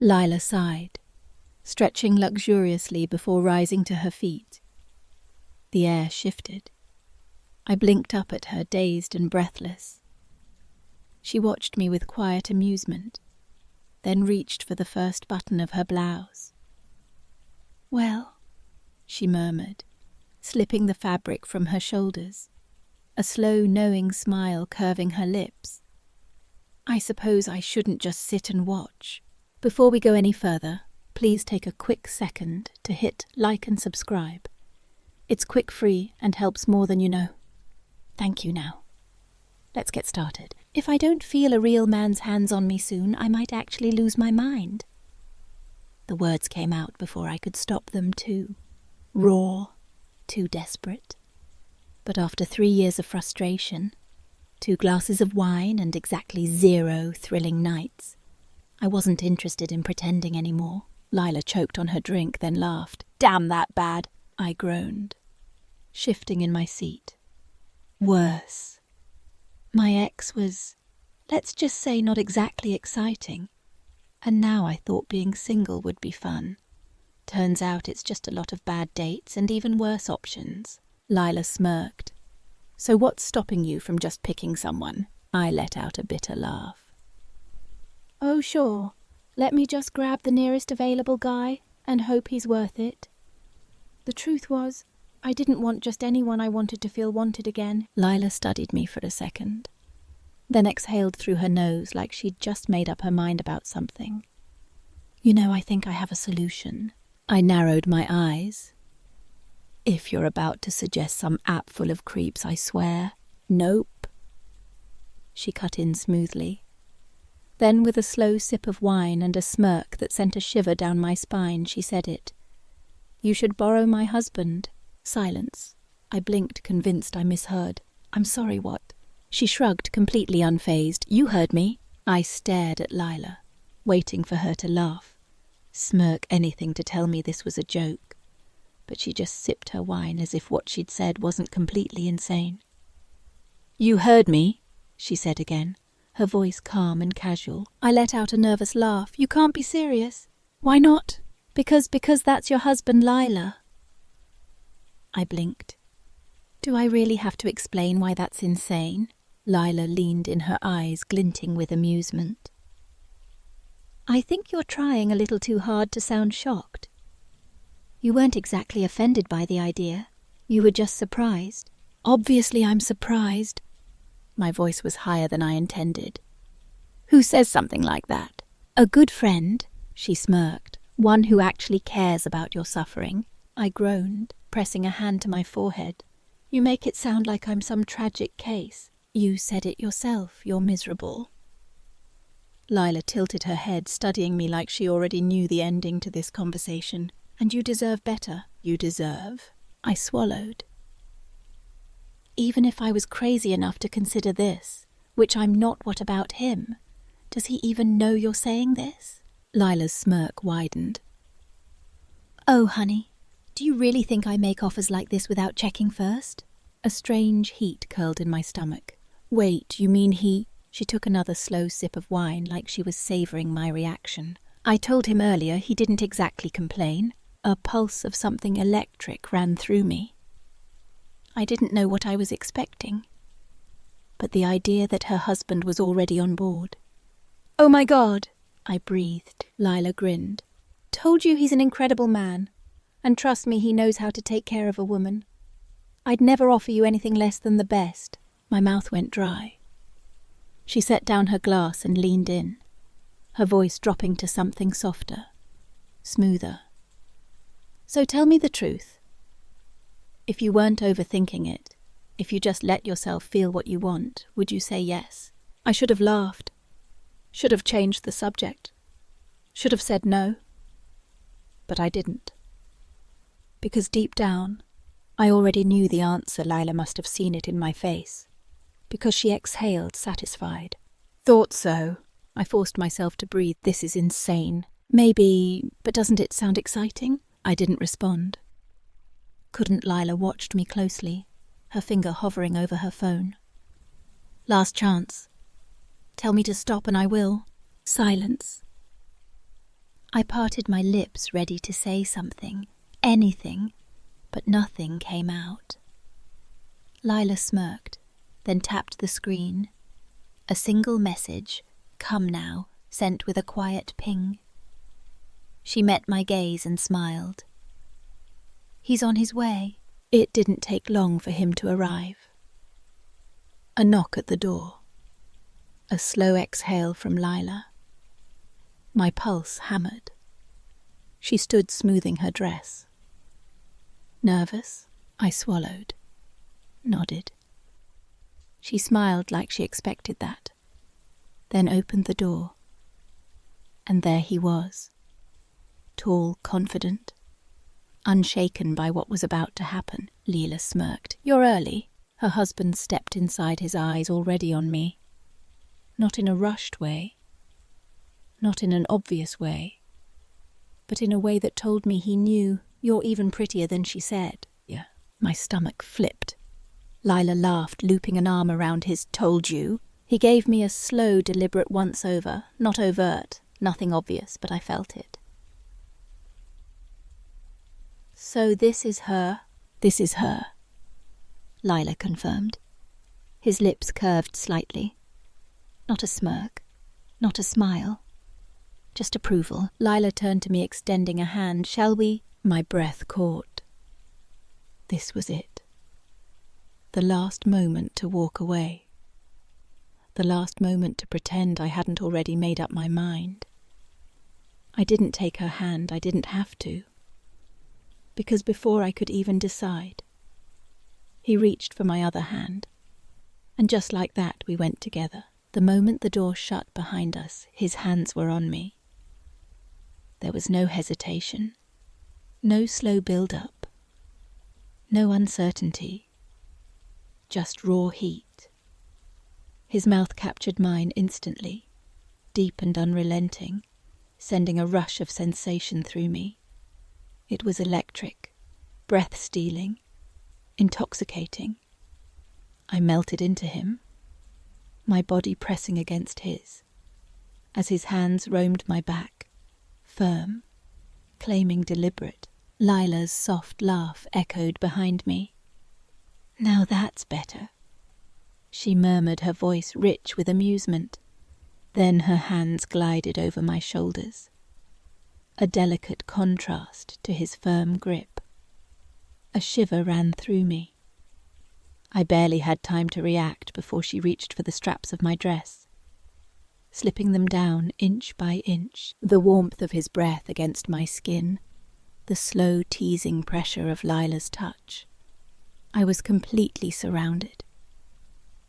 Lila sighed, stretching luxuriously before rising to her feet. The air shifted. I blinked up at her, dazed and breathless. She watched me with quiet amusement, then reached for the first button of her blouse. "Well," she murmured, slipping the fabric from her shoulders, a slow, knowing smile curving her lips. "I suppose I shouldn't just sit and watch. Before we go any further, please take a quick second to hit like and subscribe. It's quick, free, and helps more than you know. Thank you now. Let's get started. If I don't feel a real man's hands on me soon, I might actually lose my mind." The words came out before I could stop them too. Raw, too desperate. But after 3 years of frustration, 2 glasses of wine and exactly 0 thrilling nights, I wasn't interested in pretending anymore. Lila choked on her drink, then laughed. "Damn that bad," I groaned, shifting in my seat. Worse. My ex was, let's just say, not exactly exciting. And now I thought being single would be fun. Turns out it's just a lot of bad dates and even worse options. Lila smirked. "So what's stopping you from just picking someone?" I let out a bitter laugh. "Oh, sure. Let me just grab the nearest available guy and hope he's worth it. The truth was, I didn't want just anyone I wanted to feel wanted again." Lila studied me for a second, then exhaled through her nose like she'd just made up her mind about something. "You know, I think I have a solution." I narrowed my eyes. "If you're about to suggest some app full of creeps, I swear, nope." She cut in smoothly. Then, with a slow sip of wine and a smirk that sent a shiver down my spine, she said it. "You should borrow my husband." Silence. I blinked, convinced I misheard. "I'm sorry, what?" She shrugged, completely unfazed. "You heard me." I stared at Lila, waiting for her to laugh, smirk anything to tell me this was a joke. But she just sipped her wine as if what she'd said wasn't completely insane. "You heard me," she said again, her voice calm and casual. I let out a nervous laugh. "You can't be serious." "Why not?" Because that's your husband, Lila." I blinked. "Do I really have to explain why that's insane?" Lila leaned in, her eyes glinting with amusement. "I think you're trying a little too hard to sound shocked. You weren't exactly offended by the idea. You were just surprised." "Obviously I'm surprised." My voice was higher than I intended. "Who says something like that?" "A good friend," she smirked. "One who actually cares about your suffering." I groaned, pressing a hand to my forehead. "You make it sound like I'm some tragic case." "You said it yourself, you're miserable." Lila tilted her head, studying me like she already knew the ending to this conversation. "And you deserve better." "You deserve?" I swallowed. "Even if I was crazy enough to consider this, which I'm not, what about him? Does he even know you're saying this?" Lila's smirk widened. "Oh, honey, do you really think I make offers like this without checking first?" A strange heat curled in my stomach. "Wait, you mean he—" She took another slow sip of wine like she was savouring my reaction. "I told him earlier he didn't exactly complain. A pulse of something electric ran through me. I didn't know what I was expecting. But the idea that her husband was already on board. "Oh my God," I breathed. Lila grinned. "Told you he's an incredible man. And trust me, he knows how to take care of a woman. I'd never offer you anything less than the best." My mouth went dry. She set down her glass and leaned in, her voice dropping to something softer, smoother. "So tell me the truth. If you weren't overthinking it, if you just let yourself feel what you want, would you say yes?" I should have laughed. Should have changed the subject. Should have said no. But I didn't. Because deep down, I already knew the answer. Lila must have seen it in my face. Because she exhaled, satisfied. "Thought so." I forced myself to breathe. "This is insane." "Maybe, but doesn't it sound exciting?" I didn't respond. Couldn't Lila watched me closely, her finger hovering over her phone. "Last chance. Tell me to stop and I will." Silence. I parted my lips, ready to say something, anything, but nothing came out. Lila smirked, then tapped the screen. A single message, "Come now," sent with a quiet ping. She met my gaze and smiled. "He's on his way." It didn't take long for him to arrive. A knock at the door. A slow exhale from Lila. My pulse hammered. She stood smoothing her dress. "Nervous?" I swallowed. Nodded. She smiled like she expected that, then opened the door. And there he was. Tall, confident, unshaken by what was about to happen. Lila smirked. "You're early." Her husband stepped inside, his eyes already on me. Not in a rushed way, not in an obvious way, but in a way that told me he knew. "You're even prettier than she said." Yeah. My stomach flipped. Lila laughed, looping an arm around his "told you." He gave me a slow, deliberate once-over, not overt, nothing obvious, but I felt it. "So this is her?" "This is her," Lila confirmed. His lips curved slightly. Not a smirk, not a smile, just approval. Lila turned to me, extending a hand. "Shall we?" My breath caught. This was it. The last moment to walk away. The last moment to pretend I hadn't already made up my mind. I didn't take her hand, I didn't have to. Because before I could even decide, he reached for my other hand, and just like that we went together. The moment the door shut behind us, his hands were on me. There was no hesitation, no slow build-up, no uncertainty, just raw heat. His mouth captured mine instantly, deep and unrelenting, sending a rush of sensation through me. It was electric, breath-stealing, intoxicating. I melted into him, my body pressing against his, as his hands roamed my back, firm, claiming deliberate. Lila's soft laugh echoed behind me. "Now that's better," she murmured, her voice rich with amusement. Then her hands glided over my shoulders, a delicate contrast to his firm grip. A shiver ran through me. I barely had time to react before she reached for the straps of my dress, slipping them down inch by inch. The warmth of his breath against my skin, the slow teasing pressure of Lila's touch. I was completely surrounded,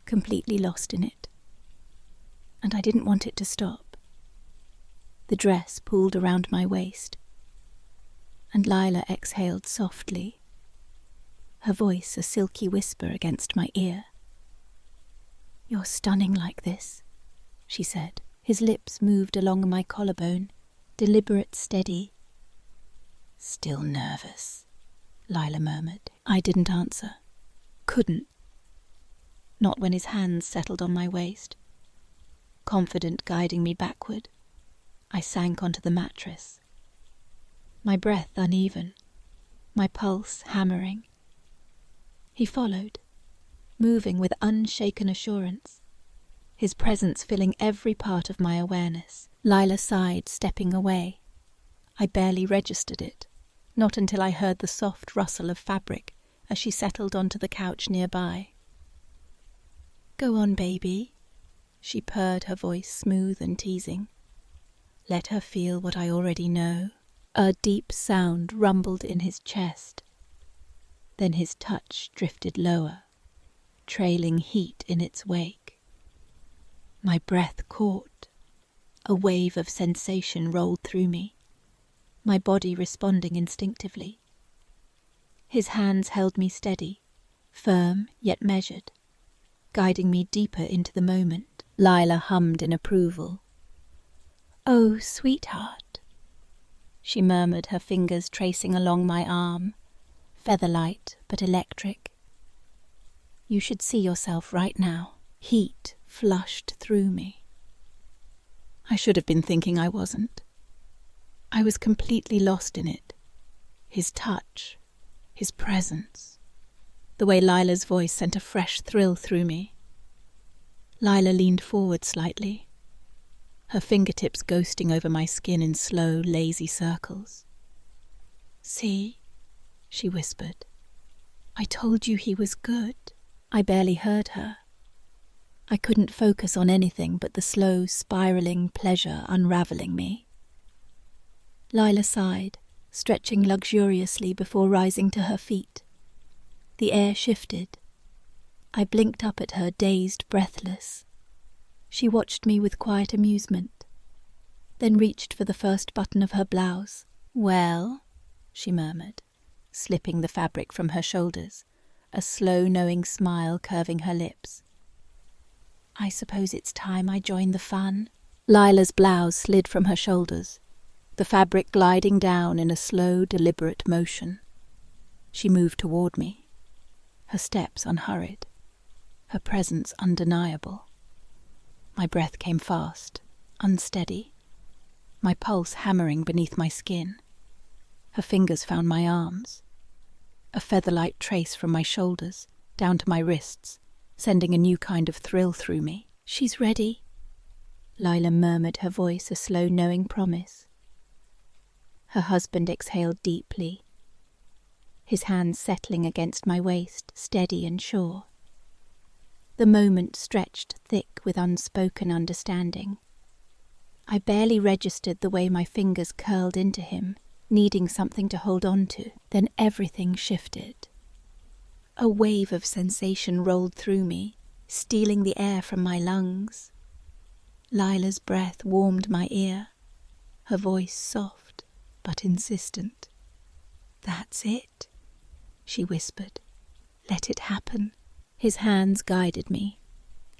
completely lost in it. And I didn't want it to stop. The dress pulled around my waist, and Lila exhaled softly, her voice a silky whisper against my ear. "You're stunning like this," she said. His lips moved along my collarbone, deliberate, steady. "Still nervous," Lila murmured. I didn't answer. Couldn't. Not when his hands settled on my waist. Confident, guiding me backward, I sank onto the mattress. My breath uneven, my pulse hammering. He followed, moving with unshaken assurance, his presence filling every part of my awareness. Lila sighed, stepping away. I barely registered it, not until I heard the soft rustle of fabric as she settled onto the couch nearby. "Go on, baby," she purred, her voice smooth and teasing. Let her feel what I already know. A deep sound rumbled in his chest. Then his touch drifted lower, trailing heat in its wake. My breath caught. A wave of sensation rolled through me, my body responding instinctively. His hands held me steady, firm yet measured, guiding me deeper into the moment. Lila hummed in approval. "Oh, sweetheart," she murmured, her fingers tracing along my arm, featherlight but electric. "You should see yourself right now." Heat flushed through me. I should have been thinking I wasn't. I was completely lost in it. His touch, his presence, the way Lila's voice sent a fresh thrill through me. Lila leaned forward slightly, her fingertips ghosting over my skin in slow, lazy circles. "See," she whispered. "I told you he was good." I barely heard her. I couldn't focus on anything but the slow, spiraling pleasure unraveling me. Lila sighed, stretching luxuriously before rising to her feet. The air shifted. I blinked up at her, dazed, breathless. She watched me with quiet amusement, then reached for the first button of her blouse. "Well," she murmured, slipping the fabric from her shoulders, a slow, knowing smile curving her lips. "I suppose it's time I joined the fun." Lila's blouse slid from her shoulders, the fabric gliding down in a slow, deliberate motion. She moved toward me, her steps unhurried, her presence undeniable. My breath came fast, unsteady, my pulse hammering beneath my skin. Her fingers found my arms, a feather-light trace from my shoulders down to my wrists, sending a new kind of thrill through me. "She's ready," Lila murmured, her voice a slow, knowing promise. Her husband exhaled deeply, his hands settling against my waist, steady and sure. The moment stretched thick with unspoken understanding. I barely registered the way my fingers curled into him, needing something to hold on to. Then everything shifted. A wave of sensation rolled through me, stealing the air from my lungs. Lila's breath warmed my ear, her voice soft but insistent. "That's it," she whispered. "Let it happen." His hands guided me,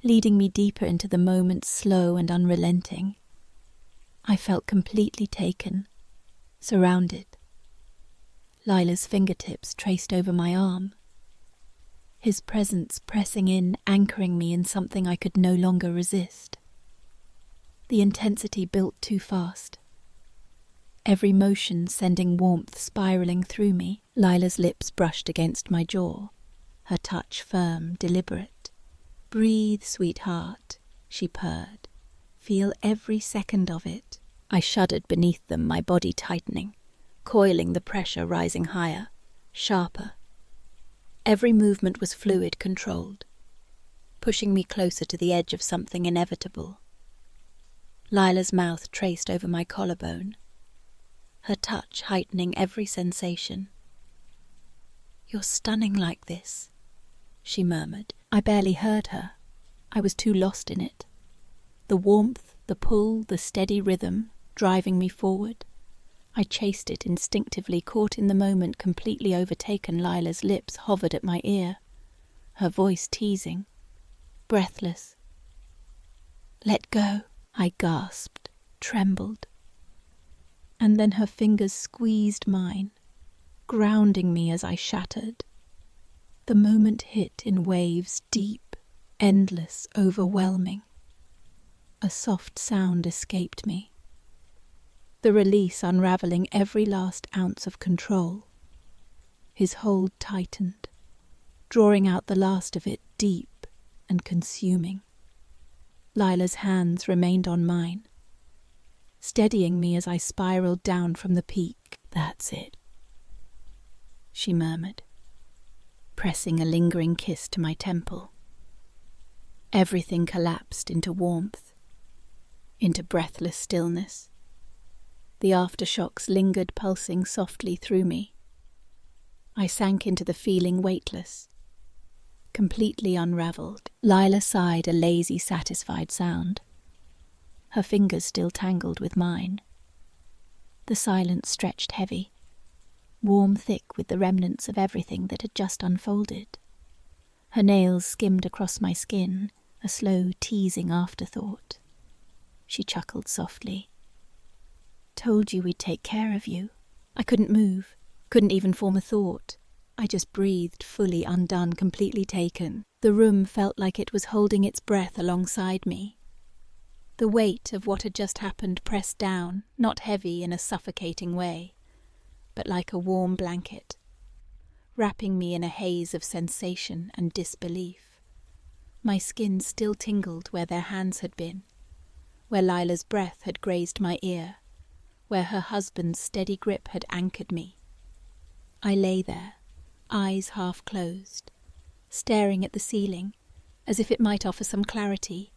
leading me deeper into the moment, slow and unrelenting. I felt completely taken, surrounded. Lila's fingertips traced over my arm, his presence pressing in, anchoring me in something I could no longer resist. The intensity built too fast, every motion sending warmth spiraling through me. Lila's lips brushed against my jaw, her touch firm, deliberate. "Breathe, sweetheart," she purred. "Feel every second of it." I shuddered beneath them, my body tightening, coiling, the pressure rising higher, sharper. Every movement was fluid, controlled, pushing me closer to the edge of something inevitable. Lila's mouth traced over my collarbone, her touch heightening every sensation. "You're stunning like this," she murmured. I barely heard her. I was too lost in it. The warmth, the pull, the steady rhythm, driving me forward. I chased it instinctively, caught in the moment, completely overtaken. Lila's lips hovered at my ear, her voice teasing, breathless. "Let go," I gasped, trembled. And then her fingers squeezed mine, grounding me as I shattered. The moment hit in waves, deep, endless, overwhelming. A soft sound escaped me, the release unraveling every last ounce of control. His hold tightened, drawing out the last of it, deep and consuming. Lila's hands remained on mine, steadying me as I spiraled down from the peak. "That's it," she murmured, pressing a lingering kiss to my temple. Everything collapsed into warmth, into breathless stillness. The aftershocks lingered, pulsing softly through me. I sank into the feeling, weightless, completely unraveled. Lila sighed, a lazy, satisfied sound, her fingers still tangled with mine. The silence stretched heavy, warm, thick with the remnants of everything that had just unfolded. Her nails skimmed across my skin, a slow, teasing afterthought. She chuckled softly. "Told you we'd take care of you." I couldn't move, couldn't even form a thought. I just breathed, fully undone, completely taken. The room felt like it was holding its breath alongside me. The weight of what had just happened pressed down, not heavy in a suffocating way, but like a warm blanket, wrapping me in a haze of sensation and disbelief. My skin still tingled where their hands had been, where Lila's breath had grazed my ear, where her husband's steady grip had anchored me. I lay there, eyes half closed, staring at the ceiling, as if it might offer some clarity,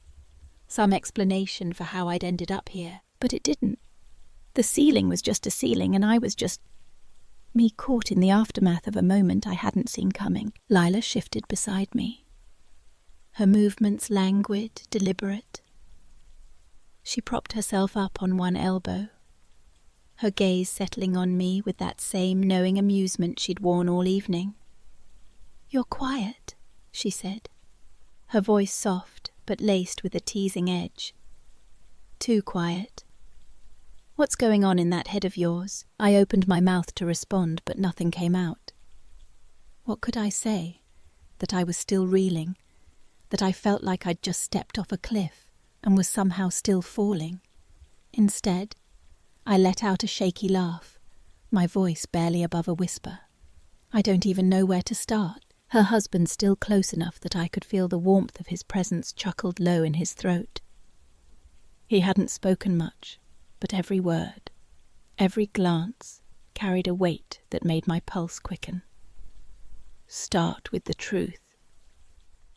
some explanation for how I'd ended up here. But it didn't. The ceiling was just a ceiling, and I was just me caught in the aftermath of a moment I hadn't seen coming. Lila shifted beside me, her movements languid, deliberate. She propped herself up on one elbow, her gaze settling on me with that same knowing amusement she'd worn all evening. "You're quiet," she said, her voice soft but laced with a teasing edge. "Too quiet. What's going on in that head of yours?" I opened my mouth to respond, but nothing came out. What could I say? That I was still reeling, that I felt like I'd just stepped off a cliff and was somehow still falling. Instead, I let out a shaky laugh, my voice barely above a whisper. I don't even know where to start. Her husband still close enough that I could feel the warmth of his presence chuckled low in his throat. He hadn't spoken much, but every word, every glance carried a weight that made my pulse quicken. "Start with the truth,"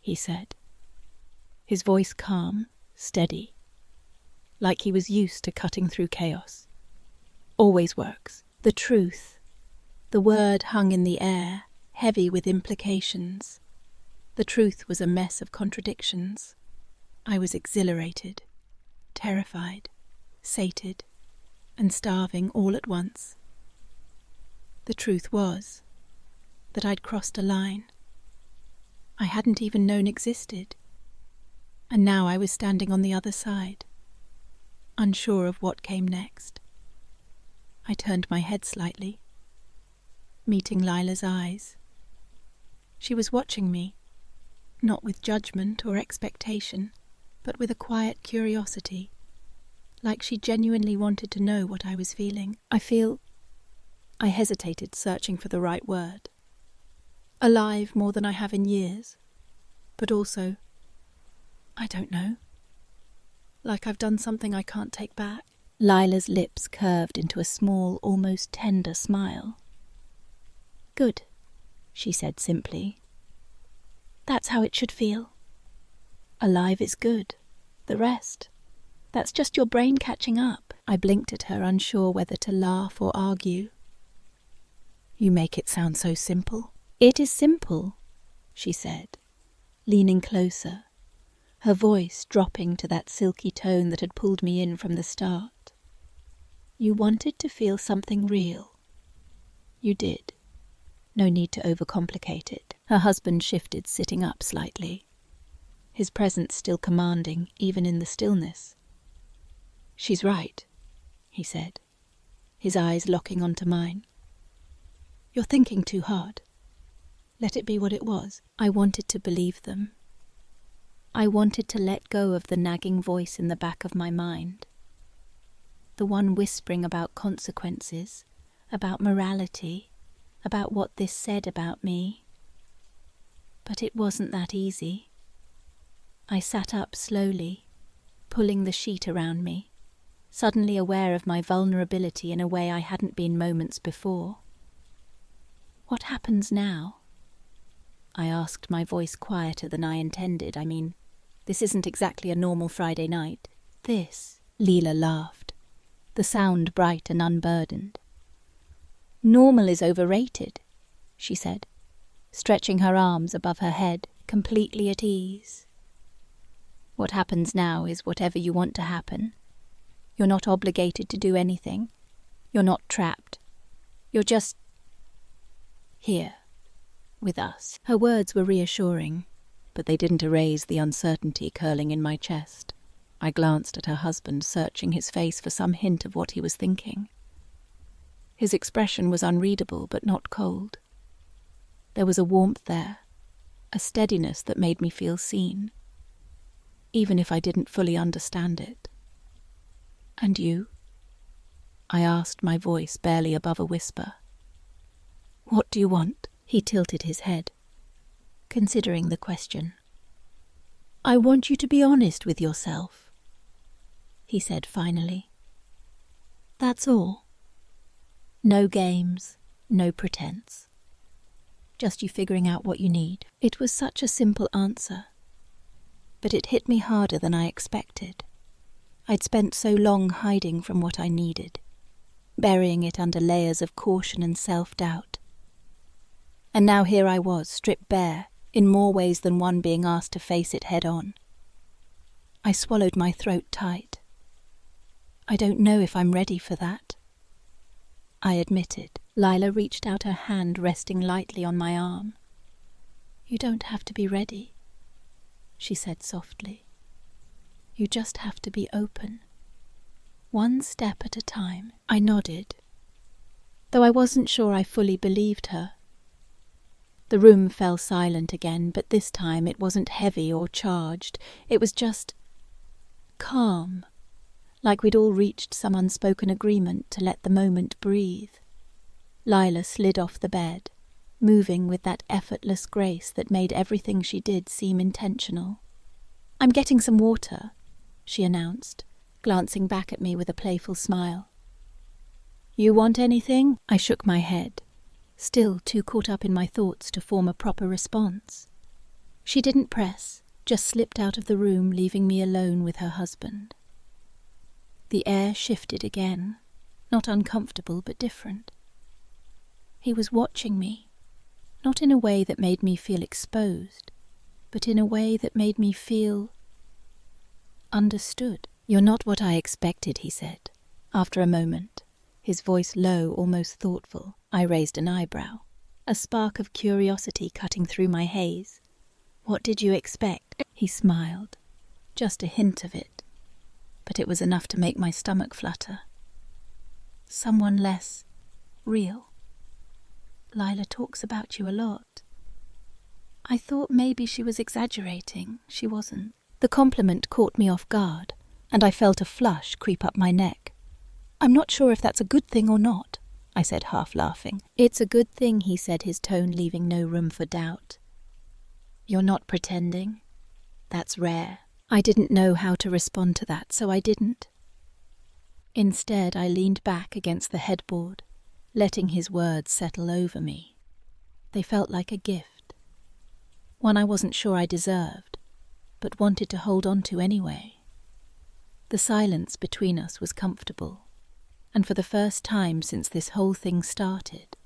he said, his voice calm, steady, like he was used to cutting through chaos. "Always works. The truth." The word hung in the air, heavy with implications. The truth was a mess of contradictions. I was exhilarated, terrified, sated, and starving all at once. The truth was that I'd crossed a line I hadn't even known existed, and now I was standing on the other side, unsure of what came next. I turned my head slightly, meeting Lila's eyes. She was watching me, not with judgment or expectation, but with a quiet curiosity, like she genuinely wanted to know what I was feeling. I hesitated, searching for the right word. Alive more than I have in years, but also, I don't know, like I've done something I can't take back. Lila's lips curved into a small, almost tender smile. "Good," she said simply. "That's how it should feel. Alive is good. The rest, that's just your brain catching up." I blinked at her, unsure whether to laugh or argue. "You make it sound so simple." "It is simple," she said, leaning closer, her voice dropping to that silky tone that had pulled me in from the start. "You wanted to feel something real. You did. No need to overcomplicate it." Her husband shifted, sitting up slightly, his presence still commanding, even in the stillness. "She's right," he said, his eyes locking onto mine. "You're thinking too hard. Let it be what it was." I wanted to believe them. I wanted to let go of the nagging voice in the back of my mind, the one whispering about consequences, about morality, about what this said about me. But it wasn't that easy. I sat up slowly, pulling the sheet around me, suddenly aware of my vulnerability in a way I hadn't been moments before. "What happens now?" I asked, my voice quieter than I intended. I mean, this isn't exactly a normal Friday night. "This," Leela laughed, the sound bright and unburdened. "Normal is overrated," she said, stretching her arms above her head, completely at ease. "What happens now is whatever you want to happen. You're not obligated to do anything. You're not trapped. You're just here, with us." Her words were reassuring, but they didn't erase the uncertainty curling in my chest. I glanced at her husband, searching his face for some hint of what he was thinking. His expression was unreadable, but not cold. There was a warmth there, a steadiness that made me feel seen, even if I didn't fully understand it. "And you?" I asked, my voice barely above a whisper. "What do you want?" He tilted his head, considering the question. "I want you to be honest with yourself," he said finally. "That's all. No games, no pretense. Just you figuring out what you need." It was such a simple answer, but it hit me harder than I expected. I'd spent so long hiding from what I needed, burying it under layers of caution and self-doubt. And now here I was, stripped bare, in more ways than one, being asked to face it head-on. I swallowed my throat tight. "I don't know if I'm ready for that," I admitted. Lila reached out her hand, resting lightly on my arm. "You don't have to be ready," she said softly. "You just have to be open. One step at a time." I nodded, though I wasn't sure I fully believed her. The room fell silent again, but this time it wasn't heavy or charged. It was just calm, like we'd all reached some unspoken agreement to let the moment breathe. Lila slid off the bed, moving with that effortless grace that made everything she did seem intentional. "I'm getting some water," she announced, glancing back at me with a playful smile. "You want anything?" I shook my head, still too caught up in my thoughts to form a proper response. She didn't press, just slipped out of the room, leaving me alone with her husband. The air shifted again, not uncomfortable but different. He was watching me, not in a way that made me feel exposed, but in a way that made me feel understood. "You're not what I expected," he said. After a moment, his voice low, almost thoughtful, I raised an eyebrow, a spark of curiosity cutting through my haze. "What did you expect?" He smiled, just a hint of it, but it was enough to make my stomach flutter. "Someone less real. Lila talks about you a lot." I thought maybe she was exaggerating. She wasn't. The compliment caught me off guard, and I felt a flush creep up my neck. "I'm not sure if that's a good thing or not," I said, half laughing. "It's a good thing," he said, his tone leaving no room for doubt. "You're not pretending. That's rare." I didn't know how to respond to that, so I didn't. Instead, I leaned back against the headboard, letting his words settle over me. They felt like a gift, one I wasn't sure I deserved, but wanted to hold on to anyway. The silence between us was comfortable, and for the first time since this whole thing started,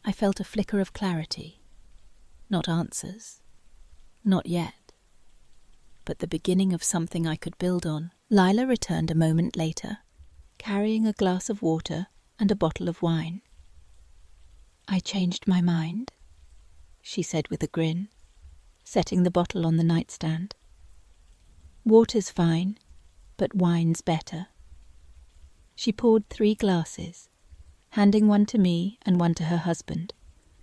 I felt a flicker of clarity. Not answers. Not yet. But the beginning of something I could build on. Lila returned a moment later, carrying a glass of water and a bottle of wine. "I changed my mind," she said with a grin, setting the bottle on the nightstand. "Water's fine, but wine's better." She poured 3 glasses, handing one to me and one to her husband,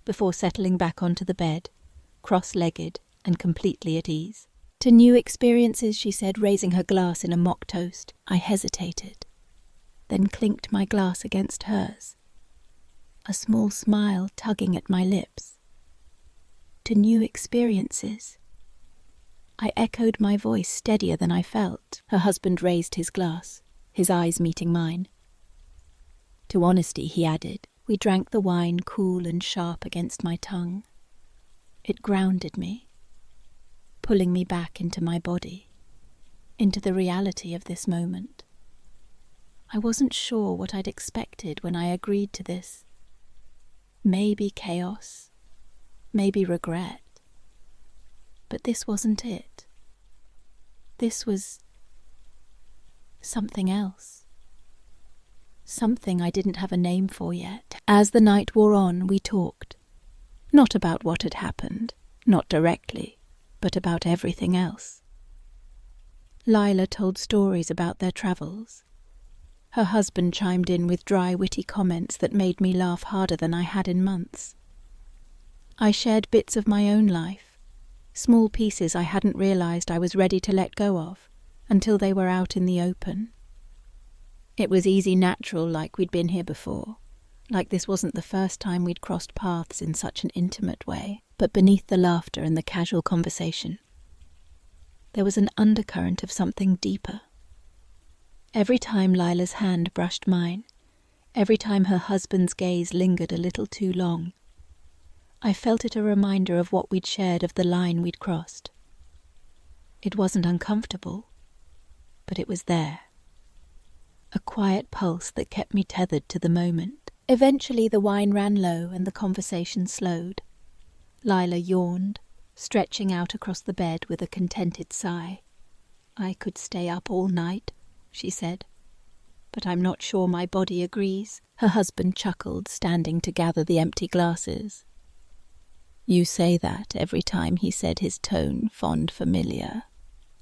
before settling back onto the bed, cross-legged and completely at ease. "To new experiences," she said, raising her glass in a mock toast. I hesitated, then clinked my glass against hers, a small smile tugging at my lips. "To new experiences." I echoed my voice steadier than I felt. Her husband raised his glass, his eyes meeting mine. "To honesty," he added. We drank the wine cool and sharp against my tongue. It grounded me, pulling me back into my body, into the reality of this moment. I wasn't sure what I'd expected when I agreed to this. Maybe chaos, maybe regret. But this wasn't it. This was something else. Something I didn't have a name for yet. As the night wore on, we talked. Not about what had happened, not directly, but about everything else. Lila told stories about their travels. Her husband chimed in with dry, witty comments that made me laugh harder than I had in months. I shared bits of my own life, small pieces I hadn't realized I was ready to let go of until they were out in the open. It was easy, natural, like we'd been here before. Like this wasn't the first time we'd crossed paths in such an intimate way. But beneath the laughter and the casual conversation, there was an undercurrent of something deeper. Every time Lila's hand brushed mine, every time her husband's gaze lingered a little too long, I felt it a reminder of what we'd shared, of the line we'd crossed. It wasn't uncomfortable, but it was there. A quiet pulse that kept me tethered to the moment. Eventually the wine ran low and the conversation slowed. Lila yawned, stretching out across the bed with a contented sigh. "I could stay up all night," she said, "but I'm not sure my body agrees." Her husband chuckled, standing to gather the empty glasses. "You say that every time," he said, his tone fond, familiar.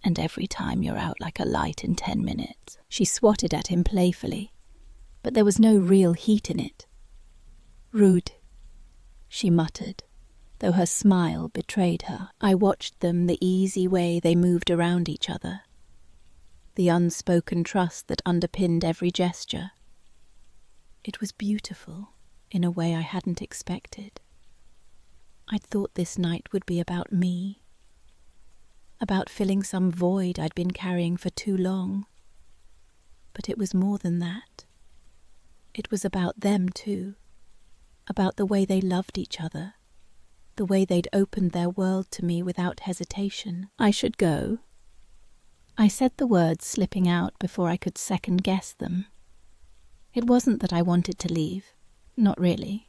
"And every time you're out like a light in 10 minutes. She swatted at him playfully, but there was no real heat in it. "Rude," she muttered, though her smile betrayed her. I watched them, the easy way they moved around each other, the unspoken trust that underpinned every gesture. It was beautiful, in a way I hadn't expected. I'd thought this night would be about me, about filling some void I'd been carrying for too long. But it was more than that. It was about them too, about the way they loved each other, the way they'd opened their world to me without hesitation. "I should go." I said the words slipping out before I could second-guess them. It wasn't that I wanted to leave, not really.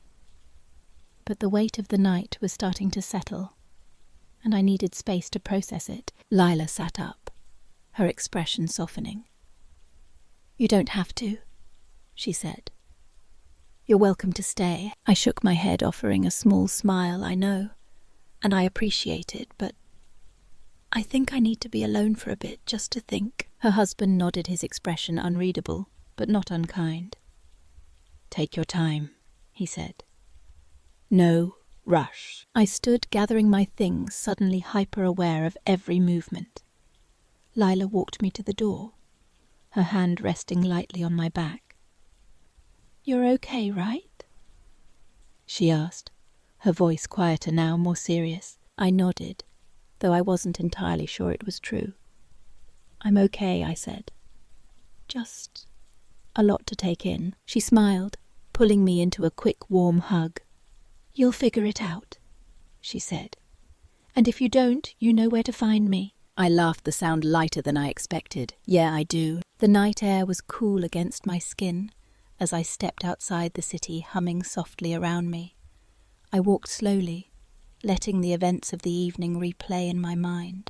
But the weight of the night was starting to settle, and I needed space to process it. Lila sat up, her expression softening. "You don't have to," she said. "You're welcome to stay." I shook my head, offering a small smile. "I know, and I appreciate it, but I think I need to be alone for a bit, just to think." Her husband nodded, his expression unreadable, but not unkind. "Take your time," he said. "No rush." I stood gathering my things, suddenly hyper-aware of every movement. Lila walked me to the door, her hand resting lightly on my back. "You're okay, right?" she asked, her voice quieter now, more serious. I nodded, though I wasn't entirely sure it was true. "I'm okay," I said. "Just a lot to take in." She smiled, pulling me into a quick, warm hug. "You'll figure it out," she said. "And if you don't, you know where to find me." I laughed, the sound lighter than I expected. "Yeah, I do." The night air was cool against my skin as I stepped outside the city, humming softly around me. I walked slowly, letting the events of the evening replay in my mind.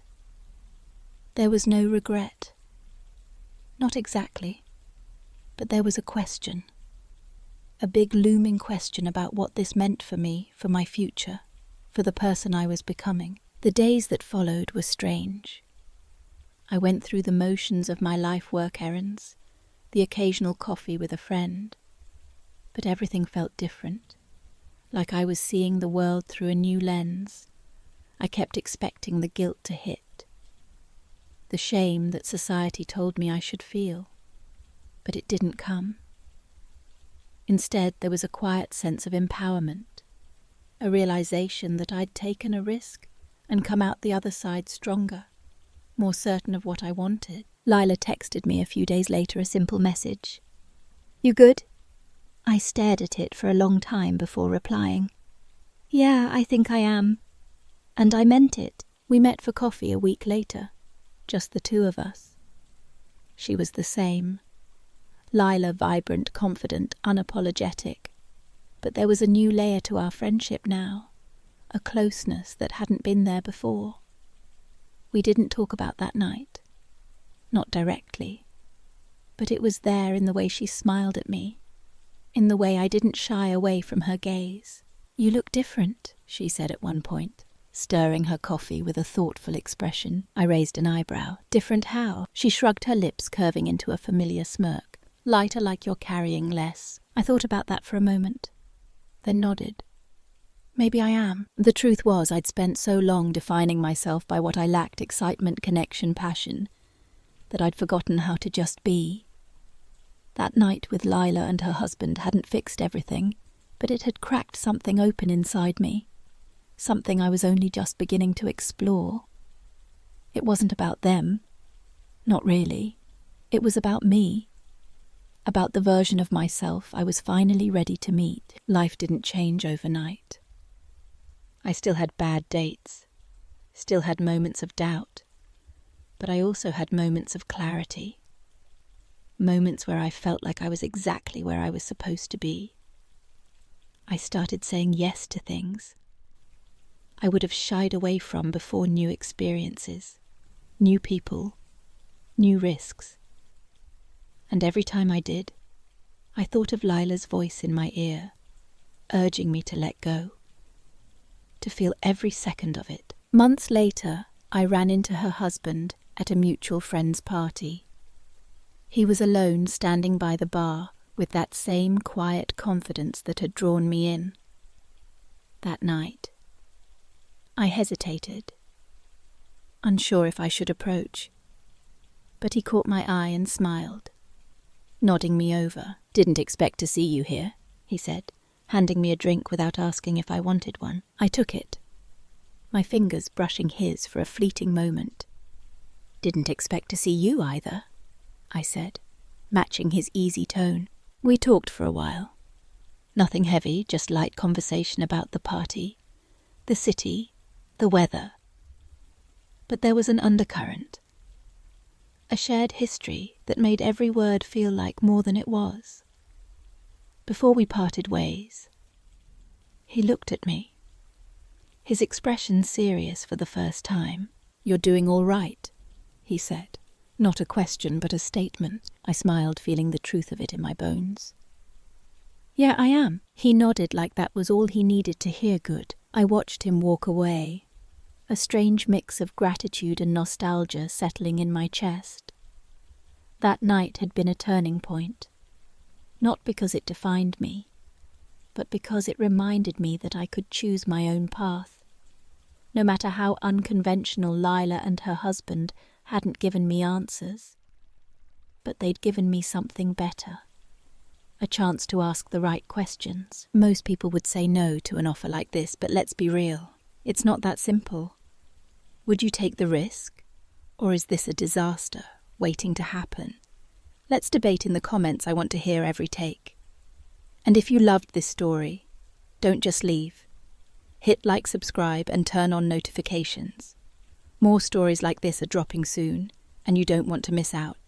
There was no regret. Not exactly, but there was a question. A big looming question about what this meant for me, for my future, for the person I was becoming. The days that followed were strange. I went through the motions of my life work errands, the occasional coffee with a friend, but everything felt different, like I was seeing the world through a new lens. I kept expecting the guilt to hit, the shame that society told me I should feel, but it didn't come. Instead, there was a quiet sense of empowerment, a realization that I'd taken a risk and come out the other side stronger, more certain of what I wanted. Lila texted me a few days later, a simple message. "You good?" I stared at it for a long time before replying. "Yeah, I think I am." And I meant it. We met for coffee a week later, just the two of us. She was the same. Lila vibrant, confident, unapologetic. But there was a new layer to our friendship now, a closeness that hadn't been there before. We didn't talk about that night. Not directly. But it was there in the way she smiled at me, in the way I didn't shy away from her gaze. "You look different," she said at one point, stirring her coffee with a thoughtful expression. I raised an eyebrow. "Different how?" She shrugged her lips, curving into a familiar smirk. "Lighter, like you're carrying less." I thought about that for a moment, then nodded. Maybe I am. The truth was, I'd spent so long defining myself by what I lacked: excitement, connection, passion, that I'd forgotten how to just be. That night with Lila and her husband hadn't fixed everything, but it had cracked something open inside me, something I was only just beginning to explore. It wasn't about them. Not really. It was about me. About the version of myself I was finally ready to meet. Life didn't change overnight. I still had bad dates, still had moments of doubt, but I also had moments of clarity. Moments where I felt like I was exactly where I was supposed to be. I started saying yes to things I would have shied away from before: new experiences, new people, new risks. And every time I did, I thought of Lila's voice in my ear, urging me to let go, to feel every second of it. Months later, I ran into her husband at a mutual friend's party. He was alone, standing by the bar, with that same quiet confidence that had drawn me in. That night, I hesitated, unsure if I should approach, but he caught my eye and smiled, nodding me over. "Didn't expect to see you here," he said, handing me a drink without asking if I wanted one. I took it, my fingers brushing his for a fleeting moment. "Didn't expect to see you either," I said, matching his easy tone. We talked for a while. Nothing heavy, just light conversation about the party, the city, the weather. But there was an undercurrent, a shared history that made every word feel like more than it was. Before we parted ways, he looked at me, his expression serious for the first time. "You're doing all right," he said. Not a question, but a statement. I smiled, feeling the truth of it in my bones. "Yeah, I am." He nodded like that was all he needed to hear good. I watched him walk away, a strange mix of gratitude and nostalgia settling in my chest. That night had been a turning point, not because it defined me, but because it reminded me that I could choose my own path. No matter how unconventional Lila and her husband hadn't given me answers, but they'd given me something better, a chance to ask the right questions. Most people would say no to an offer like this, but let's be real. It's not that simple. Would you take the risk, or is this a disaster waiting to happen? Let's debate in the comments. I want to hear every take. And if you loved this story, don't just leave. Hit like, subscribe, and turn on notifications. More stories like this are dropping soon, and you don't want to miss out.